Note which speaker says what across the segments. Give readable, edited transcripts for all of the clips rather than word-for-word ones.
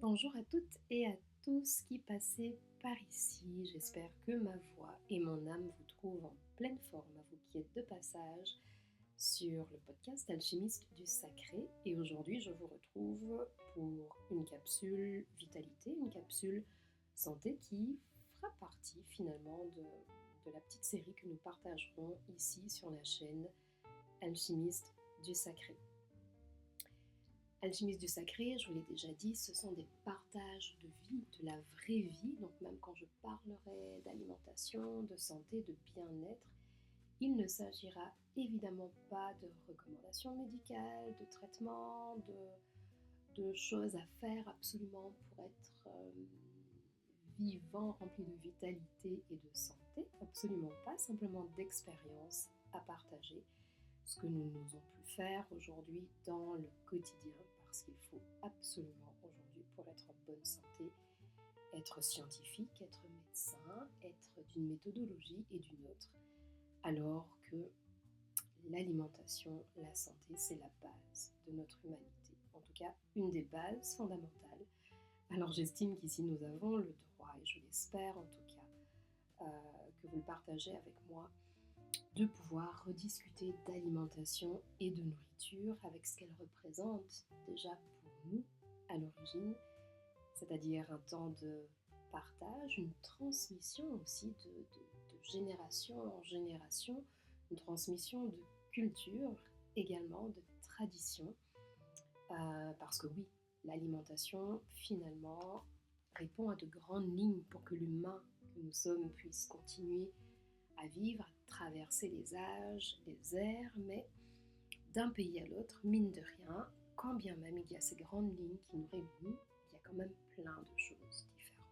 Speaker 1: Bonjour à toutes et à tous qui passez par ici. J'espère que ma voix et mon âme vous trouvent en pleine forme, à vous qui êtes de passage sur le podcast Alchimiste du Sacré. Et aujourd'hui, je vous retrouve pour une capsule vitalité, une capsule santé qui fera partie finalement de la petite série que nous partagerons ici sur la chaîne Alchimiste du Sacré. Alchimiste du Sacré, je vous l'ai déjà dit, ce sont des partages de vie, de la vraie vie. Donc même quand je parlerai d'alimentation, de santé, de bien-être, il ne s'agira évidemment pas de recommandations médicales, de traitements, de choses à faire absolument pour être vivant, rempli de vitalité et de santé. Absolument pas, simplement d'expériences à partager. Ce que nous osons plus faire aujourd'hui dans le quotidien, parce qu'il faut absolument aujourd'hui, pour être en bonne santé, être scientifique, être médecin, être d'une méthodologie et d'une autre, alors que l'alimentation, la santé, c'est la base de notre humanité. En tout cas, une des bases fondamentales. Alors j'estime qu'ici nous avons le droit, et je l'espère en tout cas, que vous le partagez avec moi, de pouvoir rediscuter d'alimentation et de nourriture avec ce qu'elle représente déjà pour nous à l'origine, c'est-à-dire un temps de partage, une transmission aussi de génération en génération, une transmission de culture, également de tradition, parce que oui, l'alimentation finalement répond à de grandes lignes pour que l'humain que nous sommes puisse continuer à vivre, à traverser les âges, les ères, mais d'un pays à l'autre, mine de rien, quand bien même il y a ces grandes lignes qui nous réunissent, il y a quand même plein de choses différentes.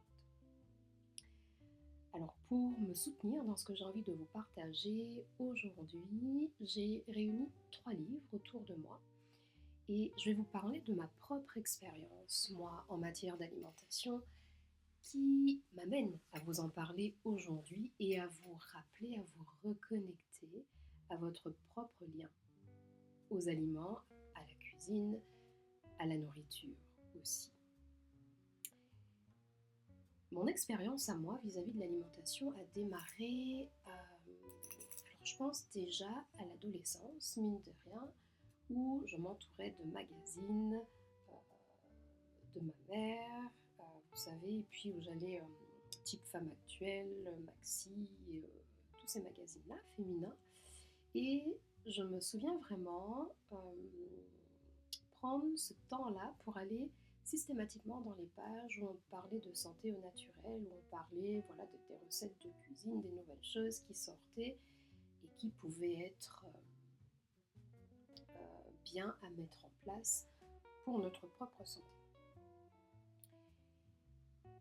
Speaker 1: Alors pour me soutenir dans ce que j'ai envie de vous partager aujourd'hui, j'ai réuni 3 livres autour de moi et je vais vous parler de ma propre expérience, moi, en matière d'alimentation, qui m'amène à vous en parler aujourd'hui et à vous rappeler, à vous reconnecter à votre propre lien aux aliments, à la cuisine, à la nourriture aussi. Mon expérience à moi vis-à-vis de l'alimentation a démarré, alors je pense déjà à l'adolescence, mine de rien, où je m'entourais de magazines de ma mère, vous savez, et puis où j'allais type Femme Actuelle, Maxi, tous ces magazines-là, féminins. Et je me souviens vraiment prendre ce temps-là pour aller systématiquement dans les pages où on parlait de santé au naturel, où on parlait voilà, des recettes de cuisine, des nouvelles choses qui sortaient et qui pouvaient être bien à mettre en place pour notre propre santé.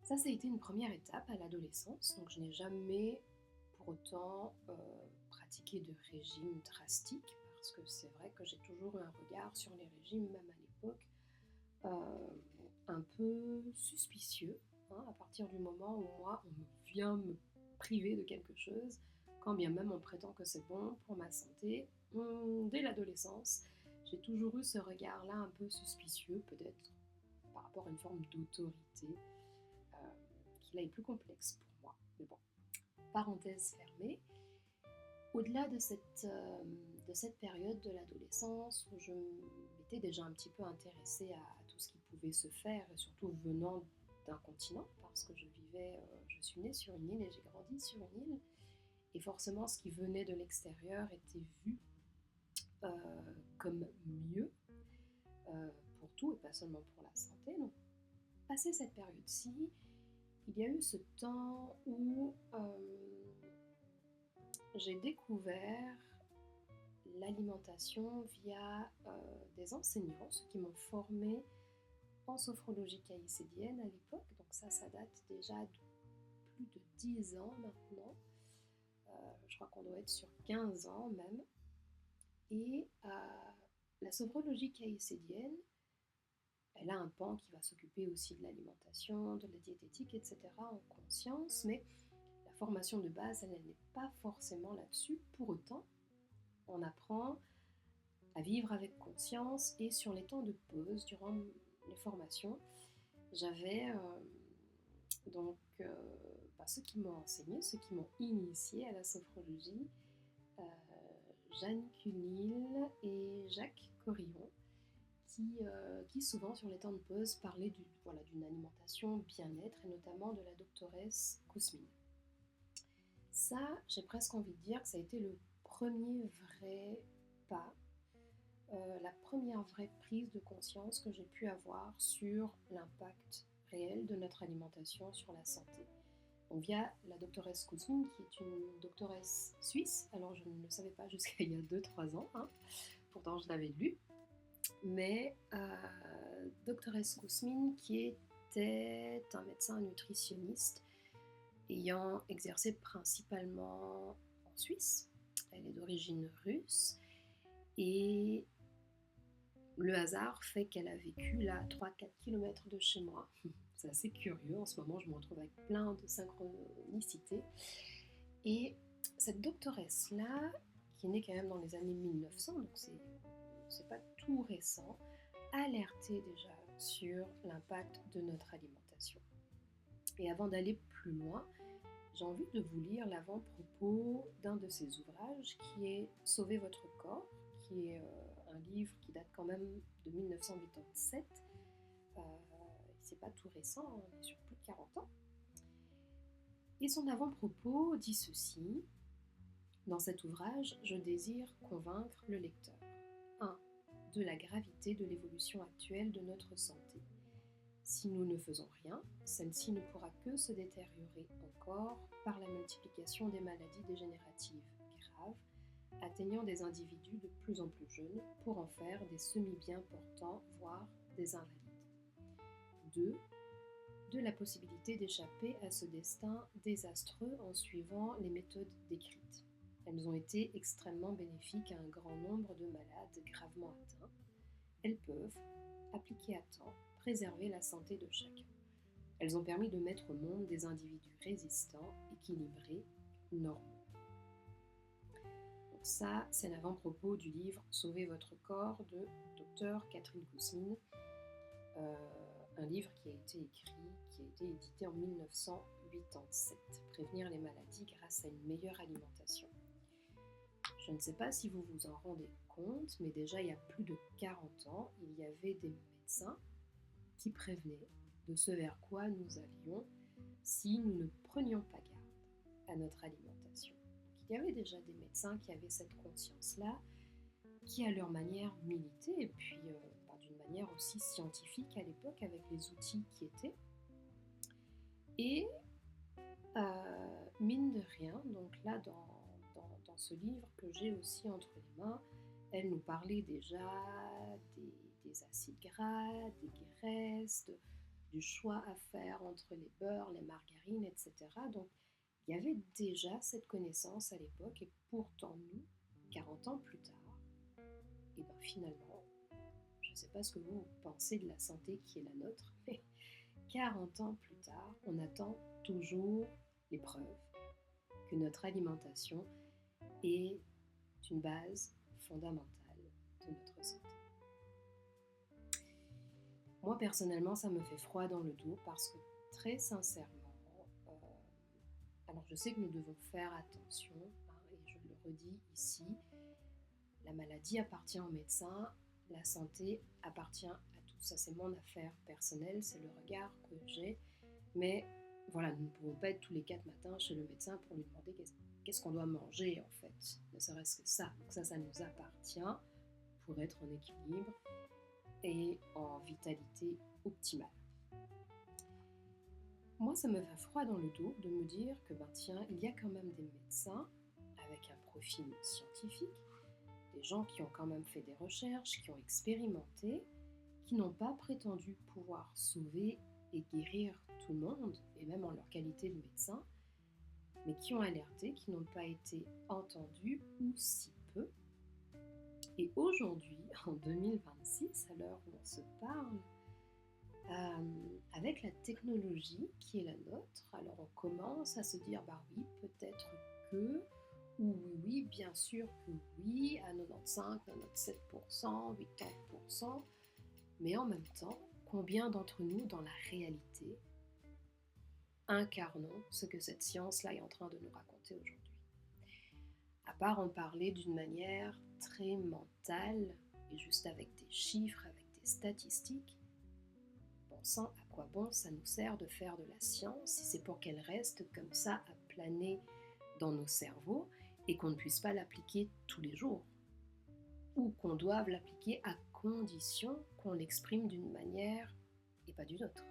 Speaker 1: Ça a été une première étape à l'adolescence, donc je n'ai jamais pour autant pratiqué de régime drastique, parce que c'est vrai que j'ai toujours eu un regard sur les régimes, même à l'époque, un peu suspicieux, à partir du moment où moi, on vient me priver de quelque chose, quand bien même on prétend que c'est bon pour ma santé. Dès l'adolescence, j'ai toujours eu ce regard-là un peu suspicieux, peut-être par rapport à une forme d'autorité, qui là est plus complexe pour moi. Mais bon, parenthèse fermée. Au-delà de cette période de l'adolescence où je m'étais déjà un petit peu intéressée à tout ce qui pouvait se faire, et surtout venant d'un continent, parce que je suis née sur une île et j'ai grandi sur une île, et forcément ce qui venait de l'extérieur était vu comme mieux pour tout et pas seulement pour la santé. Donc, passé cette période-ci, il y a eu ce temps où j'ai découvert l'alimentation via des enseignants, ceux qui m'ont formée en sophrologie caïcédienne à l'époque. Donc ça date déjà de plus de 10 ans maintenant. je crois qu'on doit être sur 15 ans même. Et la sophrologie caïcédienne, elle a un pan qui va s'occuper aussi de l'alimentation, de la diététique, etc. en conscience, mais la formation de base, elle n'est pas forcément là-dessus. Pour autant, on apprend à vivre avec conscience et sur les temps de pause, durant les formations, j'avais donc ceux qui m'ont enseigné, ceux qui m'ont initié à la sophrologie, euh, Jeanne Cunil et Jacques Corillon, qui souvent sur les temps de pause parlaient d'une alimentation bien-être et notamment de la doctoresse Kousmine. Ça, j'ai presque envie de dire que ça a été le premier vrai pas, la première vraie prise de conscience que j'ai pu avoir sur l'impact réel de notre alimentation sur la santé. Donc via la doctoresse Kousmine, qui est une doctoresse suisse, alors je ne le savais pas jusqu'à il y a 2-3 ans, hein. Pourtant je l'avais lu, mais doctoresse Kousmine qui était un médecin nutritionniste ayant exercé principalement en Suisse. Elle est d'origine russe et le hasard fait qu'elle a vécu là 3-4 km de chez moi. C'est assez curieux, en ce moment je me retrouve avec plein de synchronicités. Et cette doctoresse-là, qui est née quand même dans les années 1900, donc c'est pas tout récent, alertait déjà sur l'impact de notre alimentation. Et avant d'aller plus loin, j'ai envie de vous lire l'avant-propos d'un de ses ouvrages qui est Sauver votre corps, qui est un livre qui date quand même de 1987. C'est pas tout récent, on est sur plus de 40 ans. Et son avant-propos dit ceci: dans cet ouvrage, je désire convaincre le lecteur. 1. De la gravité de l'évolution actuelle de notre santé. Si nous ne faisons rien, celle-ci ne pourra que se détériorer encore par la multiplication des maladies dégénératives graves, atteignant des individus de plus en plus jeunes pour en faire des semi-bien portants, voire des invalides. 2. De la possibilité d'échapper à ce destin désastreux en suivant les méthodes décrites. Elles ont été extrêmement bénéfiques à un grand nombre de malades gravement atteints. Elles peuvent, appliquées à temps, préserver la santé de chacun. Elles ont permis de mettre au monde des individus résistants, équilibrés, normaux. Donc ça, c'est l'avant-propos du livre Sauver votre corps de Dr Catherine Kousmine, un livre qui a été édité en 1987, Prévenir les maladies grâce à une meilleure alimentation. Je ne sais pas si vous vous en rendez compte, mais déjà il y a plus de 40 ans, il y avait des médecins qui prévenaient de ce vers quoi nous allions si nous ne prenions pas garde à notre alimentation. Donc, il y avait déjà des médecins qui avaient cette conscience-là, qui à leur manière militaient, et puis d'une manière aussi scientifique à l'époque avec les outils qui étaient. Et mine de rien, donc là dans ce livre que j'ai aussi entre les mains, elle nous parlait déjà des acides gras, des graisses, du choix à faire entre les beurres, les margarines, etc. Donc il y avait déjà cette connaissance à l'époque, et pourtant nous, 40 ans plus tard, et bien finalement, je ne sais pas ce que vous pensez de la santé qui est la nôtre, mais 40 ans plus tard, on attend toujours les preuves que notre alimentation est une base fondamentale de notre santé. Moi personnellement, ça me fait froid dans le dos parce que très sincèrement, alors je sais que nous devons faire attention, hein, et je le redis ici, la maladie appartient aux médecins, la santé appartient à tous. Ça, c'est mon affaire personnelle, c'est le regard que j'ai. Mais voilà, nous ne pouvons pas être tous les 4 matins chez le médecin pour lui demander qu'est-ce qu'on doit manger en fait. Ne serait-ce que ça. Donc ça nous appartient pour être en équilibre et en vitalité optimale. Moi, ça me fait froid dans le dos de me dire que tiens, il y a quand même des médecins avec un profil scientifique, des gens qui ont quand même fait des recherches, qui ont expérimenté, qui n'ont pas prétendu pouvoir sauver et guérir tout le monde, et même en leur qualité de médecin, mais qui ont alerté, qui n'ont pas été entendus ou si peu. Et aujourd'hui, en 2026, à l'heure où on se parle, avec la technologie qui est la nôtre, alors on commence à se dire, bah oui, peut-être que, ou oui, bien sûr que oui, à 95, 97%, 80%, mais en même temps, combien d'entre nous, dans la réalité, incarnons ce que cette science-là est en train de nous raconter aujourd'hui? À part en parler d'une manière très mentale, et juste avec des chiffres, avec des statistiques, pensant à quoi bon ça nous sert de faire de la science si c'est pour qu'elle reste comme ça à planer dans nos cerveaux et qu'on ne puisse pas l'appliquer tous les jours, ou qu'on doive l'appliquer à condition qu'on l'exprime d'une manière et pas d'une autre.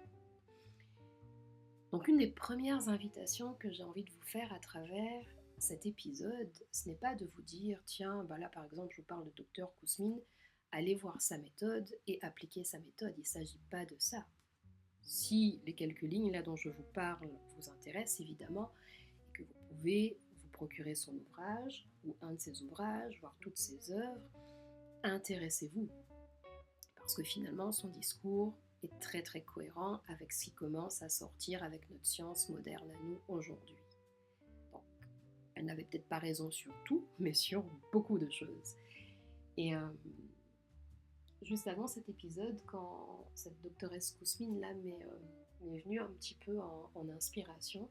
Speaker 1: Donc une des premières invitations que j'ai envie de vous faire à travers cet épisode, ce n'est pas de vous dire, tiens, bah là par exemple je vous parle de Dr Kousmine, allez voir sa méthode et appliquer sa méthode, il ne s'agit pas de ça. Si les quelques lignes là dont je vous parle vous intéressent évidemment, et que vous pouvez vous procurer son ouvrage, ou un de ses ouvrages, voire toutes ses œuvres, intéressez-vous. Parce que finalement son discours est très très cohérent avec ce qui commence à sortir avec notre science moderne à nous aujourd'hui. Donc, elle n'avait peut-être pas raison sur tout, mais sur beaucoup de choses. Et juste avant cet épisode, quand cette doctoresse Kousmine là m'est venue un petit peu en inspiration,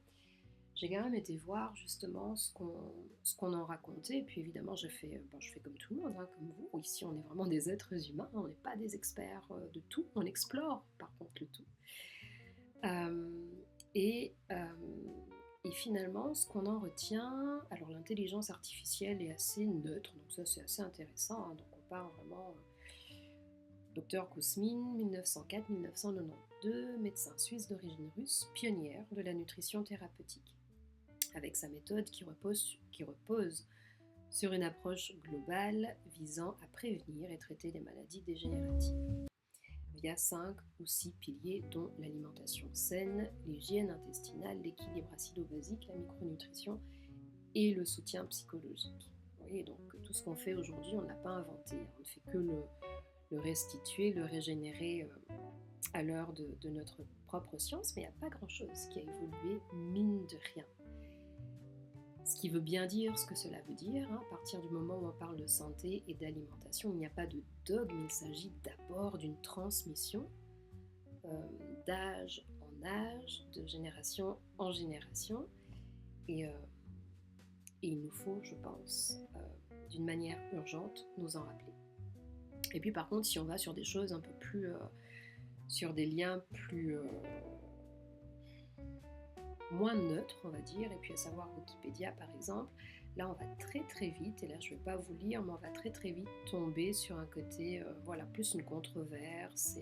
Speaker 1: j'ai quand même été voir justement ce qu'on en racontait. Et puis évidemment, je fais comme tout le monde, hein, comme vous. Ici, on est vraiment des êtres humains, on n'est pas des experts de tout. On explore par contre le tout. Et finalement, ce qu'on en retient, alors l'intelligence artificielle est assez neutre, donc ça c'est assez intéressant. Hein, donc on parle vraiment Dr Kousmine, 1904-1992, médecin suisse d'origine russe, pionnière de la nutrition thérapeutique, avec sa méthode qui repose sur une approche globale visant à prévenir et traiter les maladies dégénératives, via 5 ou 6 piliers dont l'alimentation saine, l'hygiène intestinale, l'équilibre acido-basique, la micronutrition et le soutien psychologique. Vous voyez, donc tout ce qu'on fait aujourd'hui, on ne l'a pas inventé, on ne fait que le restituer, le régénérer à l'heure de notre propre science, mais il n'y a pas grand-chose qui a évolué, mine de rien. Ce qui veut bien dire ce que cela veut dire, hein, à partir du moment où on parle de santé et d'alimentation, il n'y a pas de dogme, il s'agit d'abord d'une transmission d'âge en âge, de génération en génération, et il nous faut, je pense, d'une manière urgente, nous en rappeler. Et puis par contre, si on va sur des choses un peu plus, sur des liens plus moins neutre, on va dire, et puis à savoir Wikipédia par exemple, là on va très très vite, et là je ne vais pas vous lire, mais on va très très vite tomber sur un côté, voilà, plus une controverse,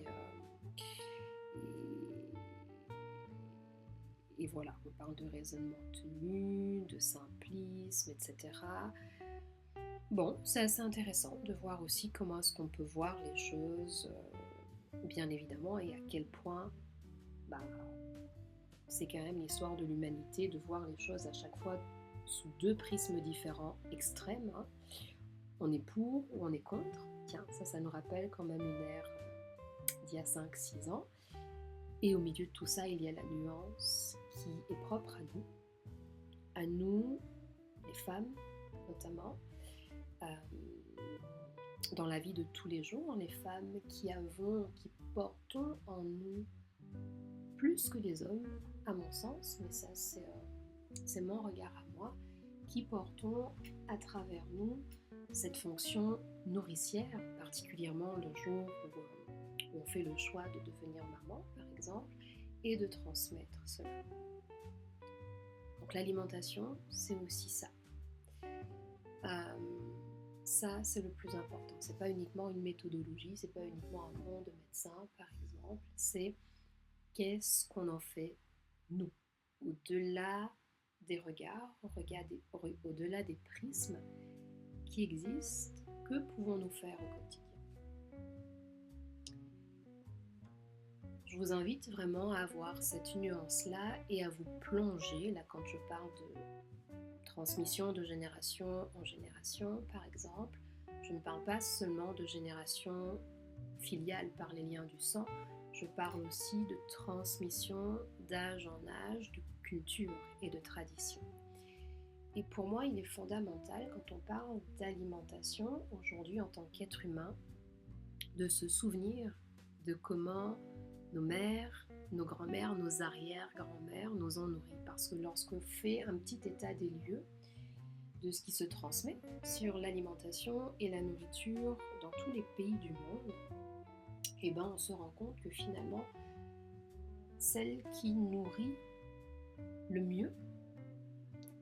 Speaker 1: et voilà, on parle de raisonnement tenu, de simplisme, etc. Bon, c'est assez intéressant de voir aussi comment est-ce qu'on peut voir les choses, bien évidemment, et à quel point, bah, c'est quand même l'histoire de l'humanité, de voir les choses à chaque fois sous deux prismes différents, extrêmes. Hein. On est pour ou on est contre. Tiens, ça nous rappelle quand même une ère d'il y a 5-6 ans. Et au milieu de tout ça, il y a la nuance qui est propre à nous, les femmes notamment, dans la vie de tous les jours, les femmes qui portons en nous plus que les hommes, à mon sens, mais ça c'est mon regard à moi, qui portons à travers nous cette fonction nourricière, particulièrement le jour où on fait le choix de devenir maman, par exemple, et de transmettre cela. Donc l'alimentation, c'est aussi ça. Ça, c'est le plus important. C'est pas uniquement une méthodologie, c'est pas uniquement un nom de médecin, par exemple, c'est qu'est-ce qu'on en fait, nous, au-delà des regards, au-delà des prismes qui existent, que pouvons-nous faire au quotidien? Je vous invite vraiment à avoir cette nuance-là et à vous plonger, là quand je parle transmission de génération en génération, par exemple. Je ne parle pas seulement de génération filiale par les liens du sang, je parle aussi de transmission d'âge en âge, de culture et de tradition. Et pour moi, il est fondamental, quand on parle d'alimentation, aujourd'hui en tant qu'être humain, de se souvenir de comment nos mères, nos grands-mères, nos arrière-grands-mères nous ont nourris. Parce que lorsqu'on fait un petit état des lieux de ce qui se transmet sur l'alimentation et la nourriture dans tous les pays du monde, et ben on se rend compte que finalement, celle qui nourrit le mieux,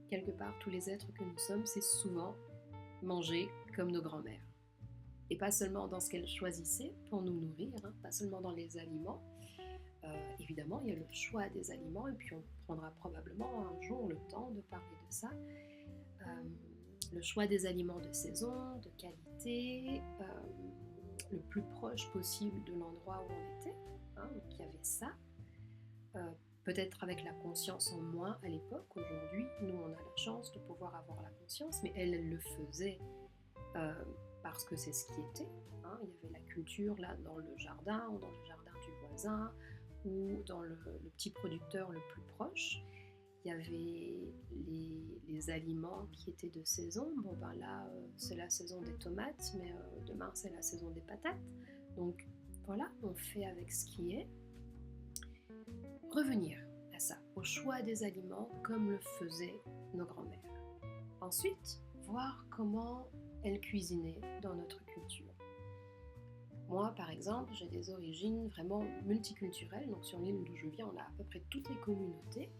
Speaker 1: quelque part tous les êtres que nous sommes, c'est souvent manger comme nos grands-mères. Et pas seulement dans ce qu'elles choisissaient pour nous nourrir, pas seulement dans les aliments. Évidemment, il y a le choix des aliments, et puis on prendra probablement un jour le temps de parler de ça. Le choix des aliments de saison, de qualité, le plus proche possible de l'endroit où on était. Donc il y avait ça. Peut-être avec la conscience en moins à l'époque. Aujourd'hui, nous, on a la chance de pouvoir avoir la conscience, mais elle le faisait parce que c'est ce qui était. Il y avait la culture là dans le jardin, ou dans le jardin du voisin, ou dans le petit producteur le plus proche. Il y avait les aliments qui étaient de saison. Bon ben là, c'est la saison des tomates, mais demain c'est la saison des patates. Donc voilà, on fait avec ce qui est. Revenir à ça, au choix des aliments comme le faisaient nos grands-mères. Ensuite, voir comment elles cuisinaient dans notre culture. Moi, par exemple, j'ai des origines vraiment multiculturelles. Donc sur l'île d'où je viens, on a à peu près toutes les communautés.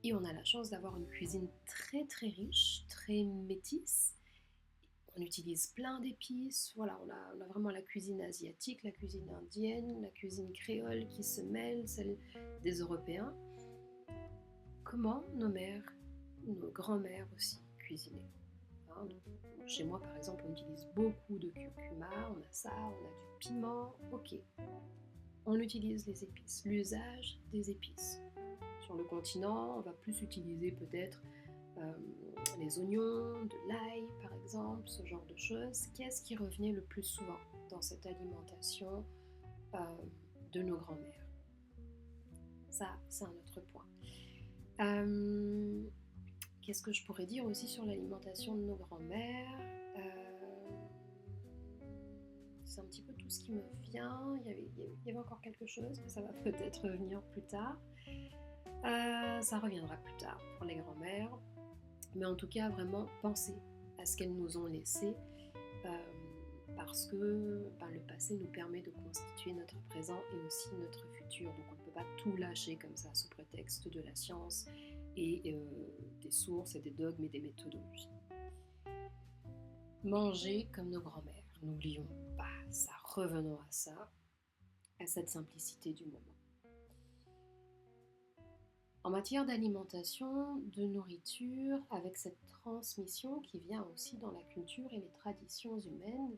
Speaker 1: Et on a la chance d'avoir une cuisine très très riche, très métisse. On utilise plein d'épices. Voilà, on a vraiment la cuisine asiatique, la cuisine indienne, la cuisine créole qui se mêle, celle des Européens. Comment nos mères, nos grands-mères aussi cuisinaient. Chez moi, par exemple, on utilise beaucoup de curcuma, on a ça, on a du piment. Ok, on utilise les épices, l'usage des épices. Sur le continent, on va plus utiliser peut-être les oignons, de l'ail par exemple, ce genre de choses. Qu'est-ce qui revenait le plus souvent dans cette alimentation de nos grands-mères? Ça, c'est un autre point. Qu'est-ce que je pourrais dire aussi sur l'alimentation de nos grands-mères? C'est un petit peu tout ce qui me vient. Il y avait encore quelque chose, mais ça va peut-être revenir plus tard. Ça reviendra plus tard pour les grands-mères. Mais en tout cas, vraiment penser à ce qu'elles nous ont laissé parce que le passé nous permet de constituer notre présent et aussi notre futur. Donc on ne peut pas tout lâcher comme ça sous prétexte de la science et des sources et des dogmes et des méthodologies. Manger comme nos grands-mères, n'oublions pas ça, revenons à ça, à cette simplicité du moment. En matière d'alimentation, de nourriture, avec cette transmission qui vient aussi dans la culture et les traditions humaines,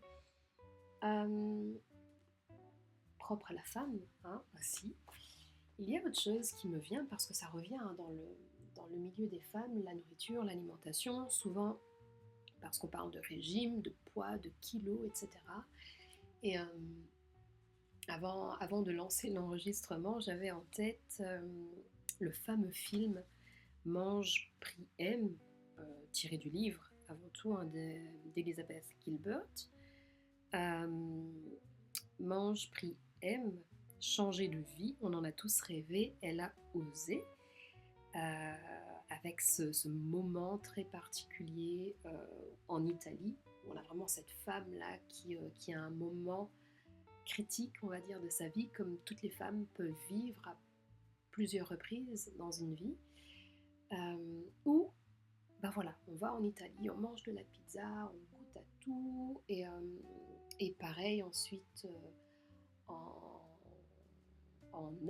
Speaker 1: propre à la femme aussi, il y a autre chose qui me vient parce que ça revient dans le milieu des femmes, la nourriture, l'alimentation, souvent parce qu'on parle de régime, de poids, de kilos, etc. Et avant de lancer l'enregistrement, j'avais en tête le fameux film Mange, Prie, Aime, tiré du livre avant tout d'Elizabeth Gilbert. Mange, Prie, Aime, changer de vie, on en a tous rêvé, elle a osé. Avec ce moment très particulier en Italie, où on a vraiment cette femme-là qui a un moment critique, on va dire, de sa vie, comme toutes les femmes peuvent vivre à plusieurs reprises dans une vie, où voilà, on va en Italie, on mange de la pizza, on goûte à tout, et pareil ensuite en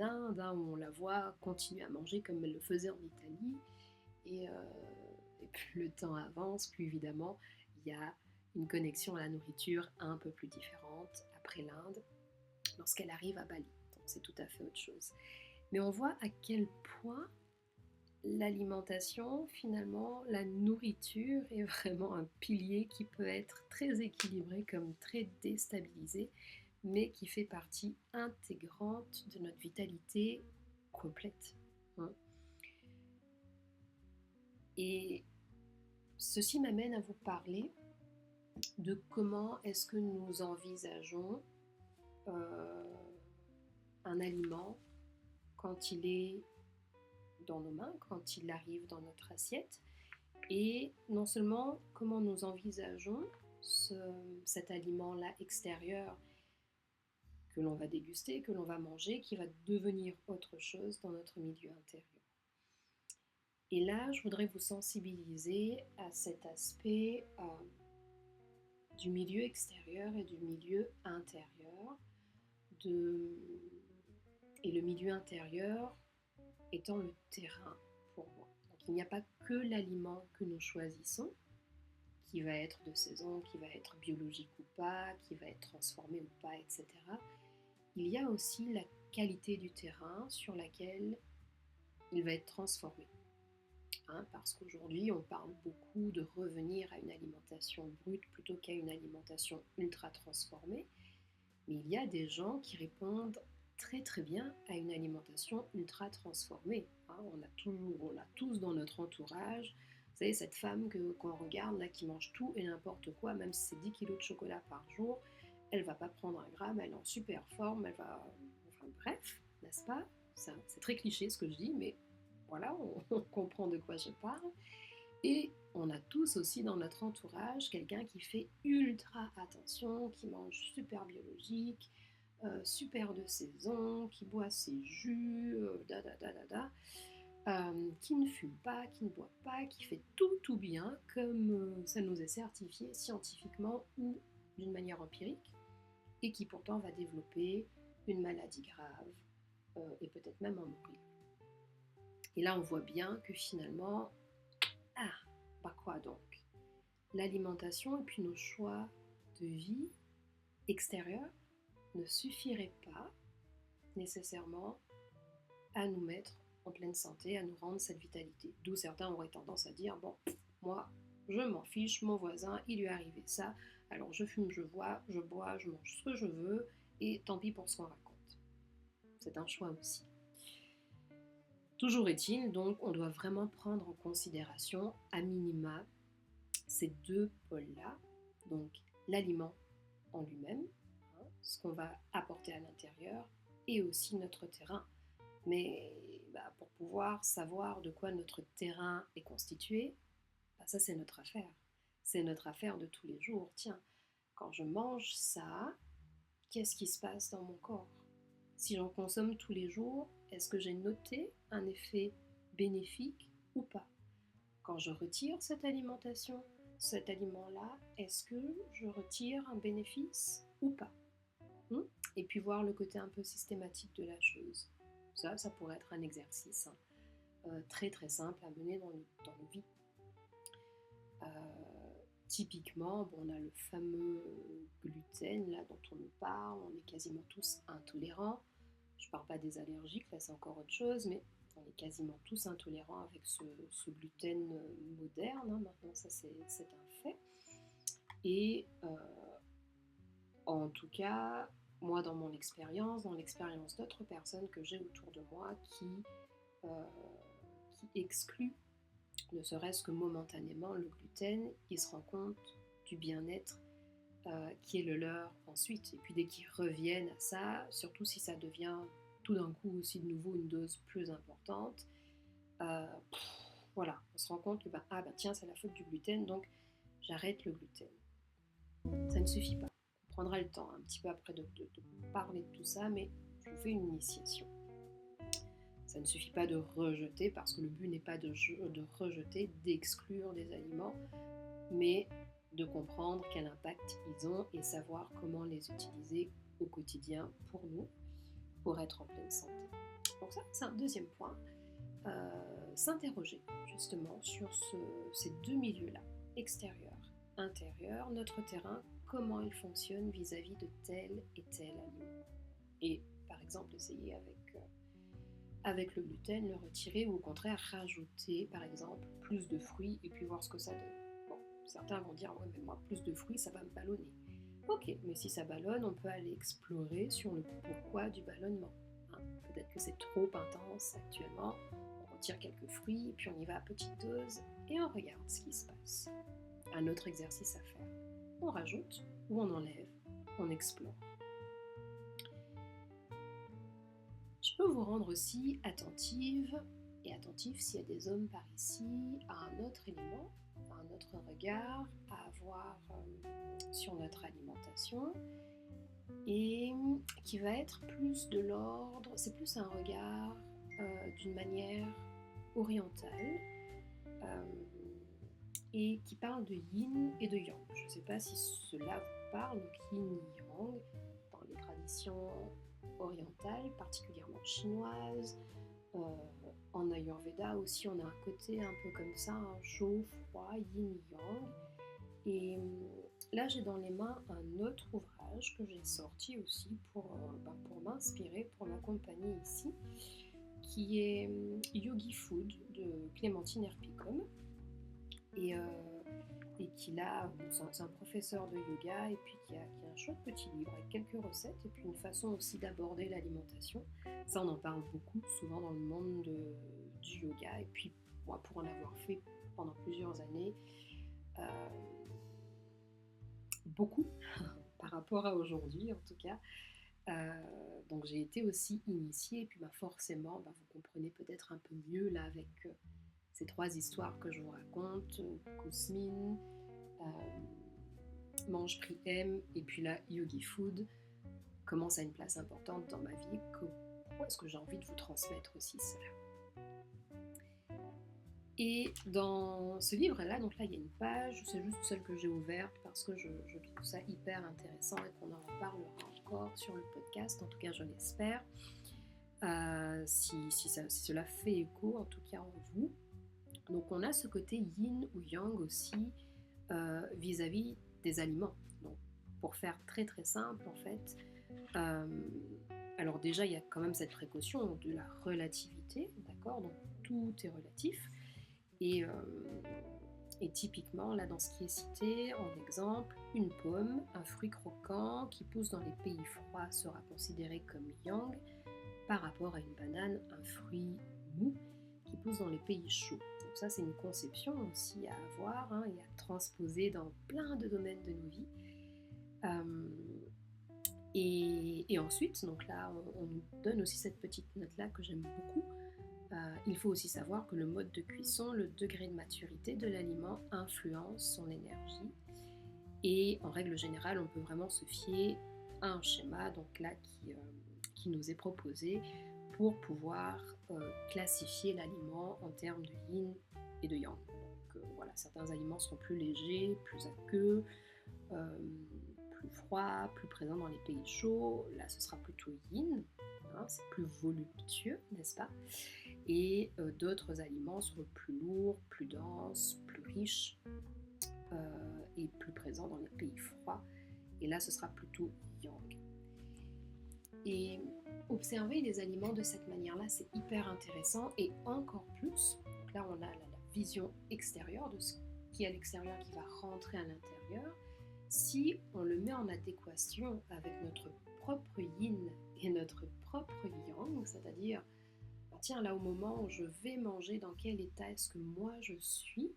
Speaker 1: Inde, où on la voit continuer à manger comme elle le faisait en Italie, et plus le temps avance, plus évidemment il y a une connexion à la nourriture un peu plus différente après l'Inde, lorsqu'elle arrive à Bali. Donc c'est tout à fait autre chose. Mais on voit à quel point l'alimentation, finalement, la nourriture est vraiment un pilier qui peut être très équilibré comme très déstabilisé, mais qui fait partie intégrante de notre vitalité complète, hein. Et ceci m'amène à vous parler de comment est-ce que nous envisageons un aliment quand il est dans nos mains, quand il arrive dans notre assiette, et non seulement comment nous envisageons cet aliment-là extérieur que l'on va déguster, que l'on va manger, qui va devenir autre chose dans notre milieu intérieur. Et là, je voudrais vous sensibiliser à cet aspect du milieu extérieur et du milieu intérieur, et le milieu intérieur étant le terrain pour moi. Donc il n'y a pas que l'aliment que nous choisissons, qui va être de saison, qui va être biologique ou pas, qui va être transformé ou pas, etc. Il y a aussi la qualité du terrain sur laquelle il va être transformé. Parce qu'aujourd'hui, on parle beaucoup de revenir à une alimentation brute plutôt qu'à une alimentation ultra transformée. Mais il y a des gens qui répondent très très bien à une alimentation ultra transformée. On l'a tous dans notre entourage. Vous savez, cette femme qu'on regarde là, qui mange tout et n'importe quoi, même si c'est 10 kilos de chocolat par jour, elle va pas prendre un gramme, elle est en super forme, elle va... Enfin bref, n'est-ce pas? C'est très cliché ce que je dis, mais voilà, on comprend de quoi je parle. Et on a tous aussi dans notre entourage quelqu'un qui fait ultra attention, qui mange super biologique, super de saison, qui boit ses jus, qui ne fume pas, qui ne boit pas, qui fait tout bien comme ça nous est certifié scientifiquement ou d'une manière empirique, et qui pourtant va développer une maladie grave et peut-être même en mourir. Et là on voit bien que finalement, quoi donc? L'alimentation et puis nos choix de vie extérieurs ne suffiraient pas nécessairement à nous mettre en pleine santé, à nous rendre cette vitalité. D'où certains auraient tendance à dire, bon, moi, je m'en fiche, mon voisin, il lui est arrivé ça, alors je fume, je bois, je mange ce que je veux, et tant pis pour ce qu'on raconte. C'est un choix aussi. Toujours est-il, donc, on doit vraiment prendre en considération, à minima, ces deux pôles-là, donc l'aliment en lui-même, ce qu'on va apporter à l'intérieur, et aussi notre terrain. Mais pour pouvoir savoir de quoi notre terrain est constitué, ça c'est notre affaire. C'est notre affaire de tous les jours. Tiens, quand je mange ça, qu'est-ce qui se passe dans mon corps? Si j'en consomme tous les jours, est-ce que j'ai noté un effet bénéfique ou pas? Quand je retire cette alimentation, cet aliment-là, est-ce que je retire un bénéfice ou pas? Et puis voir le côté un peu systématique de la chose. Ça pourrait être un exercice très très simple à mener dans nos vies. Typiquement, on a le fameux gluten là dont on nous parle, on est quasiment tous intolérants. Je ne parle pas des allergiques, là c'est encore autre chose, mais on est quasiment tous intolérants avec ce gluten moderne, maintenant ça c'est un fait. Et en tout cas, moi dans mon expérience, dans l'expérience d'autres personnes que j'ai autour de moi qui excluent, ne serait-ce que momentanément, le gluten, ils se rendent compte du bien-être qui est le leur ensuite. Et puis dès qu'ils reviennent à ça, surtout si ça devient tout d'un coup aussi de nouveau une dose plus importante, voilà, on se rend compte que tiens, c'est la faute du gluten, donc j'arrête le gluten. Ça ne suffit pas. On prendra le temps un petit peu après de parler de tout ça, mais je vous fais une initiation. Ça ne suffit pas de rejeter, parce que le but n'est pas de rejeter, d'exclure des aliments, mais de comprendre quel impact ils ont et savoir comment les utiliser au quotidien pour nous, pour être en pleine santé. Donc ça, c'est un deuxième point. S'interroger justement sur ces deux milieux-là, extérieur, intérieur, notre terrain, comment il fonctionne vis-à-vis de tel et tel aliment. Et par exemple, essayer avec le gluten, le retirer ou au contraire rajouter par exemple plus de fruits et puis voir ce que ça donne. Bon, certains vont dire ouais mais moi plus de fruits ça va me ballonner. Ok, mais si ça ballonne, on peut aller explorer sur le pourquoi du ballonnement. Hein, peut-être que c'est trop intense actuellement, on retire quelques fruits et puis on y va à petite dose et on regarde ce qui se passe. Un autre exercice à faire. On rajoute ou on enlève, on explore. Je peux vous rendre aussi attentive et attentif s'il y a des hommes par ici à un autre élément, à un autre regard à avoir sur notre alimentation et qui va être plus de l'ordre, c'est plus un regard d'une manière orientale et qui parle de yin et de yang. Je ne sais pas si cela vous parle, donc yin yang dans les traditions orientales, particulièrement chinoises. En Ayurveda aussi, on a un côté un peu comme ça, un chaud, froid, yin-yang. Et là, j'ai dans les mains un autre ouvrage que j'ai sorti aussi pour m'inspirer, pour m'accompagner ici, qui est Yogi Food de Clémentine Herpicom. Et qui là, c'est un professeur de yoga et puis qui a un chouette petit livre avec quelques recettes et puis une façon aussi d'aborder l'alimentation. Ça, on en parle beaucoup, souvent dans le monde du yoga. Et puis, moi, pour en avoir fait pendant plusieurs années, beaucoup par rapport à aujourd'hui en tout cas. Donc j'ai été aussi initiée et puis forcément, vous comprenez peut-être un peu mieux là avec ces 3 histoires que je vous raconte, Kousmine, Mange Prix M et puis là Yogi Food, comment ça a une place importante dans ma vie, pourquoi est-ce que j'ai envie de vous transmettre aussi cela. Et dans ce livre-là, donc là il y a une page, c'est juste celle que j'ai ouverte parce que je trouve ça hyper intéressant et qu'on en reparlera encore sur le podcast, en tout cas je l'espère, si cela fait écho en tout cas en vous. Donc on a ce côté yin ou yang aussi vis-à-vis des aliments. Donc pour faire très très simple en fait, alors déjà il y a quand même cette précaution de la relativité, d'accord, donc tout est relatif. Et typiquement, là, dans ce qui est cité en exemple, une pomme, un fruit croquant qui pousse dans les pays froids sera considéré comme yang par rapport à une banane, un fruit mou qui pousse dans les pays chauds. Donc ça, c'est une conception aussi à avoir et à transposer dans plein de domaines de nos vies. Et ensuite, donc là, on nous donne aussi cette petite note-là que j'aime beaucoup. Il faut aussi savoir que le mode de cuisson, le degré de maturité de l'aliment influence son énergie. Et en règle générale, on peut vraiment se fier à un schéma donc là, qui nous est proposé pour pouvoir classifier l'aliment en termes de yin et de yang. Donc voilà, certains aliments seront plus légers, plus aqueux, plus froids, plus présents dans les pays chauds. Là, ce sera plutôt yin. C'est plus voluptueux, n'est-ce pas? Et d'autres aliments seront plus lourds, plus denses, plus riches et plus présents dans les pays froids. Et là, ce sera plutôt yang. Et observer les aliments de cette manière-là, c'est hyper intéressant. Et encore plus, donc là, on a la vision extérieure de ce qui est à l'extérieur qui va rentrer à l'intérieur. Si on le met en adéquation avec notre propre yin et notre propre yang, c'est-à-dire, tiens, là au moment où je vais manger, dans quel état est-ce que moi je suis?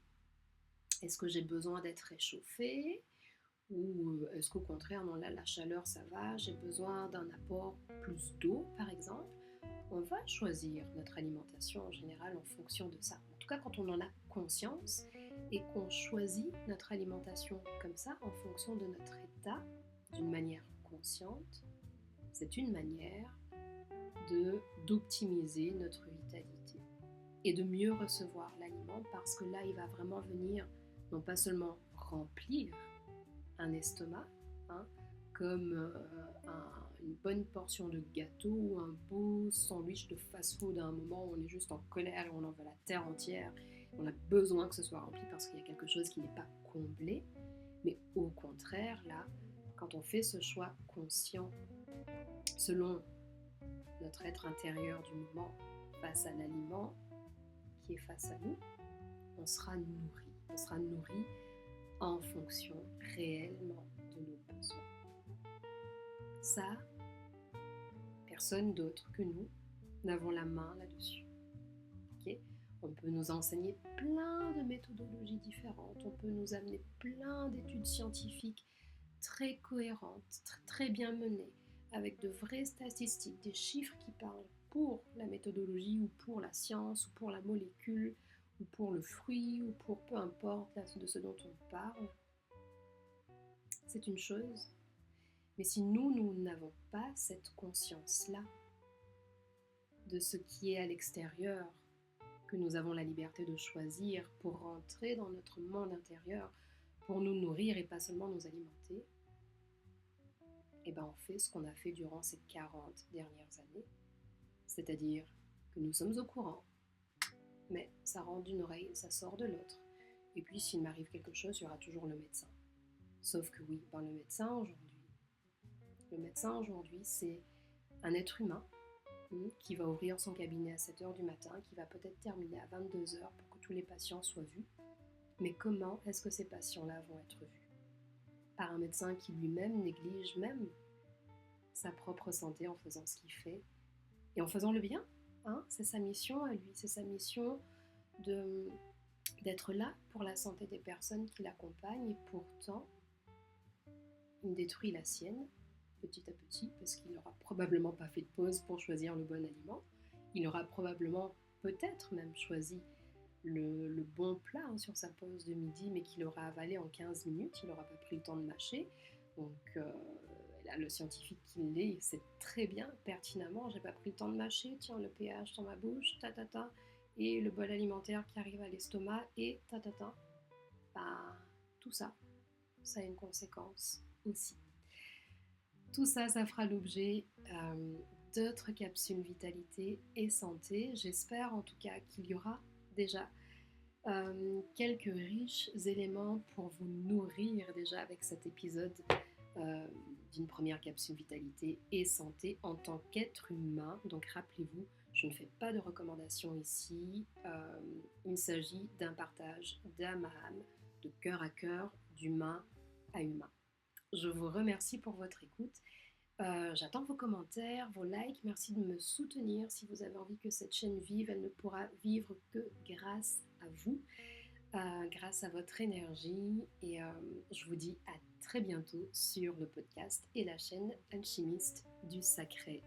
Speaker 1: Est-ce que j'ai besoin d'être réchauffée? Ou est-ce qu'au contraire, non, là la chaleur ça va, j'ai besoin d'un apport plus d'eau par exemple? On va choisir notre alimentation en général en fonction de ça. En tout cas, quand on en a conscience et qu'on choisit notre alimentation comme ça en fonction de notre état, d'une manière consciente, c'est une manière d'optimiser notre vitalité et de mieux recevoir l'aliment parce que là, il va vraiment venir non pas seulement remplir un estomac, comme une bonne portion de gâteau ou un beau sandwich de fast-food à un moment où on est juste en colère et on en veut la terre entière. On a besoin que ce soit rempli parce qu'il y a quelque chose qui n'est pas comblé. Mais au contraire, là, quand on fait ce choix conscient selon notre être intérieur du moment face à l'aliment qui est face à nous, on sera nourri. On sera nourri en fonction réellement de nos besoins. Ça, personne d'autre que nous n'avons la main là-dessus. Okay? On peut nous enseigner plein de méthodologies différentes, on peut nous amener plein d'études scientifiques très cohérentes, très bien menées, avec de vraies statistiques, des chiffres qui parlent pour la méthodologie ou pour la science ou pour la molécule ou pour le fruit ou pour peu importe de ce dont on parle. C'est une chose, mais si nous n'avons pas cette conscience-là de ce qui est à l'extérieur, que nous avons la liberté de choisir pour rentrer dans notre monde intérieur, pour nous nourrir et pas seulement nous alimenter, et ben on fait ce qu'on a fait durant ces 40 dernières années, c'est-à-dire que nous sommes au courant, mais ça rentre d'une oreille, ça sort de l'autre. Et puis s'il m'arrive quelque chose, il y aura toujours le médecin. Sauf que oui, le médecin aujourd'hui, c'est un être humain qui va ouvrir son cabinet à 7h du matin, qui va peut-être terminer à 22h pour que tous les patients soient vus. Mais comment est-ce que ces patients-là vont être vus? Par un médecin qui lui-même néglige même sa propre santé en faisant ce qu'il fait et en faisant le bien. C'est sa mission à lui, c'est sa mission d'être là pour la santé des personnes qui l'accompagnent, et pourtant il détruit la sienne petit à petit parce qu'il n'aura probablement pas fait de pause pour choisir le bon aliment. Il aura probablement peut-être même choisi le bon plat sur sa pause de midi, mais qu'il aura avalé en 15 minutes, il n'aura pas pris le temps de mâcher. Donc là, le scientifique qui l'est, il sait très bien, pertinemment, j'ai pas pris le temps de mâcher, tiens, le pH dans ma bouche, et le bol alimentaire qui arrive à l'estomac, et tout ça, ça a une conséquence aussi. Tout ça, ça fera l'objet d'autres capsules vitalité et santé. J'espère en tout cas qu'il y aura déjà quelques riches éléments pour vous nourrir déjà avec cet épisode d'une première capsule vitalité et santé en tant qu'être humain. Donc rappelez-vous, je ne fais pas de recommandations ici. Il s'agit d'un partage d'âme à âme, de cœur à cœur, d'humain à humain. Je vous remercie pour votre écoute. J'attends vos commentaires, vos likes. Merci de me soutenir. Si vous avez envie que cette chaîne vive, elle ne pourra vivre que grâce à vous, grâce à votre énergie. Et je vous dis à très bientôt sur le podcast et la chaîne Alchimiste du Sacré.